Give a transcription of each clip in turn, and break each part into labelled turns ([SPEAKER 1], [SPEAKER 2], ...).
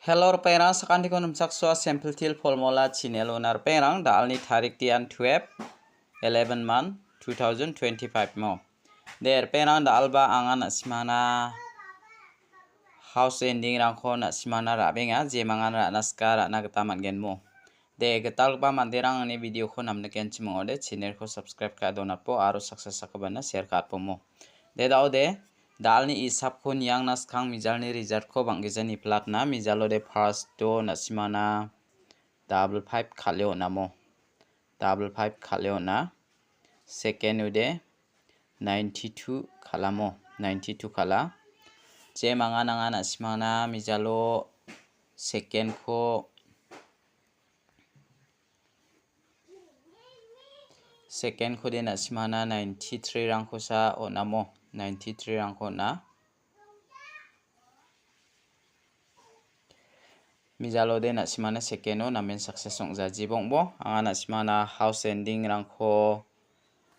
[SPEAKER 1] Hello perang sakandi ko namsak so sample til formula channel onar perang dalni tarik tian 11 month 2025 mo der perang dalba angan asmana house ending rangko asmana rabenga je mangan ra naskar na gataman genmo de getalba manderang ni video ko namne kenchimo de channel ko subscribe ka donapo aro success sakabana share ka pomo de daude dalni isap ko niang naskang mijalni result ko banggejani platna mijalo de first do nasimana 55 khaleo namo 55 khaleo na second ude 92 khalamo 92 khala je mangana nasimana mijalo second ko de nasimana 93 rangko sa onamo 93 rangko na mijalo de nasimana second o namen success ongja jibongbo anga nasimana house ending rangko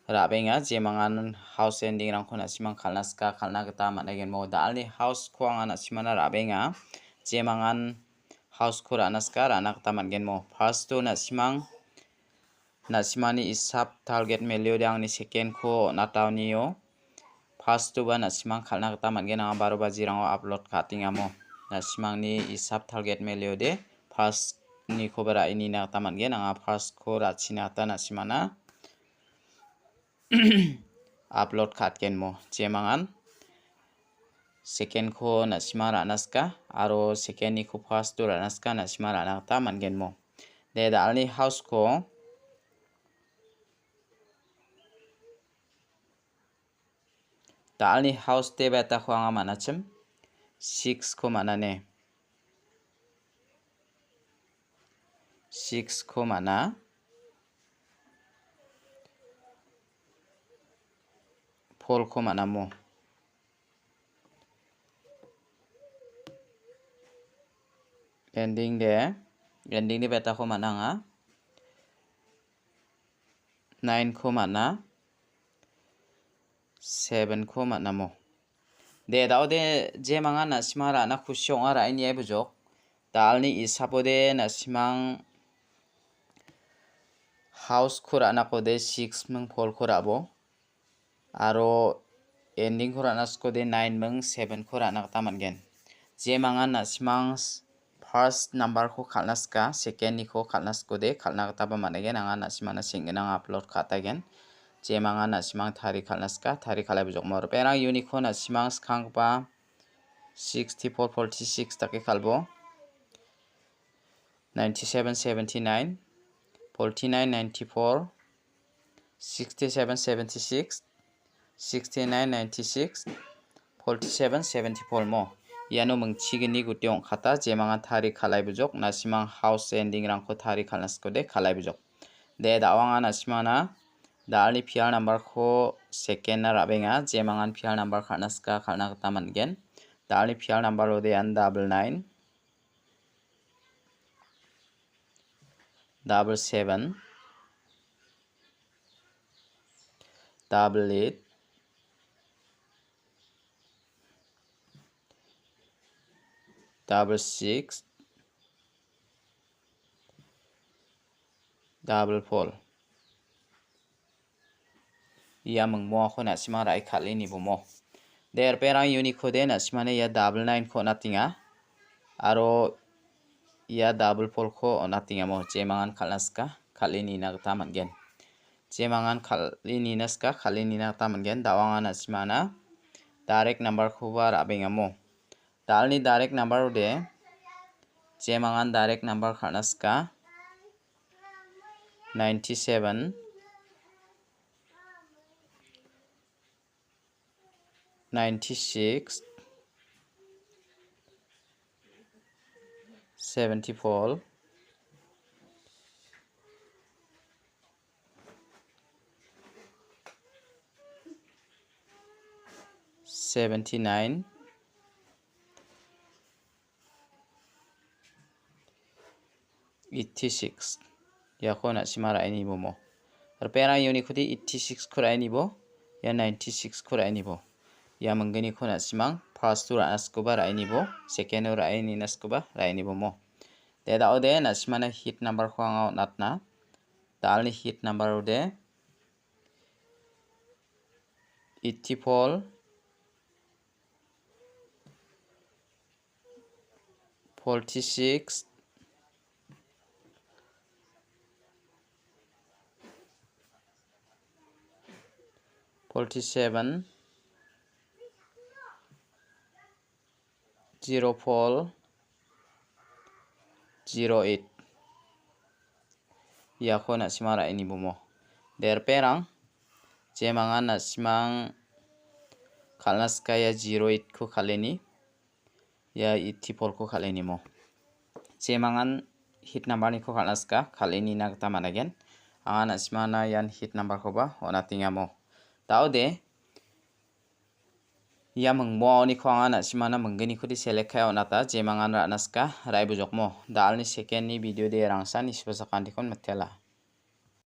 [SPEAKER 1] rabenga je mangan house ending rangko nasimang khalnaska khalna gata managen mo dalni house ko anga nasimana rabenga je mangan house ko ranaska rana gata mangen mo first to nasimani isap target value dangni second ko natawnio first to ba nasimang khalna gata mangen anga 12 baji rango upload katingamo nasimangni isap target value de first ni khobara ini na gata mangen anga first ko rachina ta nasimana upload katgen mo je mangan second ko nasima ranaska aro second ni ko first to ranaska nasima rana gata mangen mo de dalni house ko dalni house te beta ko anga manachim 6 ko manane 6 ko mana 4 ko mana mo ending de beta ko mana nga 9 ko mana 7 ko mana mo de daude je manga nasima rana khusyong ara ini ai bujok dalni isapode nasimang house khurana kode 6 mung 4 khurabo aro ending khurana skode 9 mung 7 khurana gata mangen je manga nasimang first number ko khalnaska second ni ko khalnaskode khalna gata ba manegen anga nasimana singenang upload khatagen je manga nasimang thari khalnaska thari khalai bujok mor perang unicorn nasimang skangba 64 46 take khalbo 97 79 49 94 67 76 69 96 47 74 mo iano mungchigini gutiong khata jemanga thari khalai bujok nasimang house ending rangko thari khalnaskode khalai bujok de dawanga nasimana dalni piar number ko second na rabenga jemangan piar number khalnaska khalna gata mangen dalni piar number ode an 99 7 8 6 4 ia mungmo ko nasima rai khali ni bomo der perang unique de nasimane ya 99 ko natinga aro ya 4 ko natinga mo jemangan khalnaska khali ni na gata mangen jemangan khali ni naska khali ni na gata mangen dawanga nasimana direct number ko ba rabenga mo dalni direct number de jemangan direct number khalnaska 97 96 74 79 86 yako nasimara ini bomo perang unique di 86 kura ini bo ya 96 kura ini bo ya menggeni ko na simang first tu ra naskuba rai ni bo second rai ni naskuba rai ni bo mo de da ode na simana hit number ko ang natna dal ni hit number ode 84 46 47 04 08 ya ko na simara ini bomo der perang je mangan na simang khalnas kaya 08 ko khaleni ya 84 ko khaleni mo je mangan hit number ni ko khalnas ka khaleni na ta managen angana simana yan hit number ko ba ona tinga mo taude ya mengmo ni ko angana simana menggeni ko di select kaya ona ta je mangan ra naska rai bujok mo dal ni second ni video de rangsan ispasakan dikon metela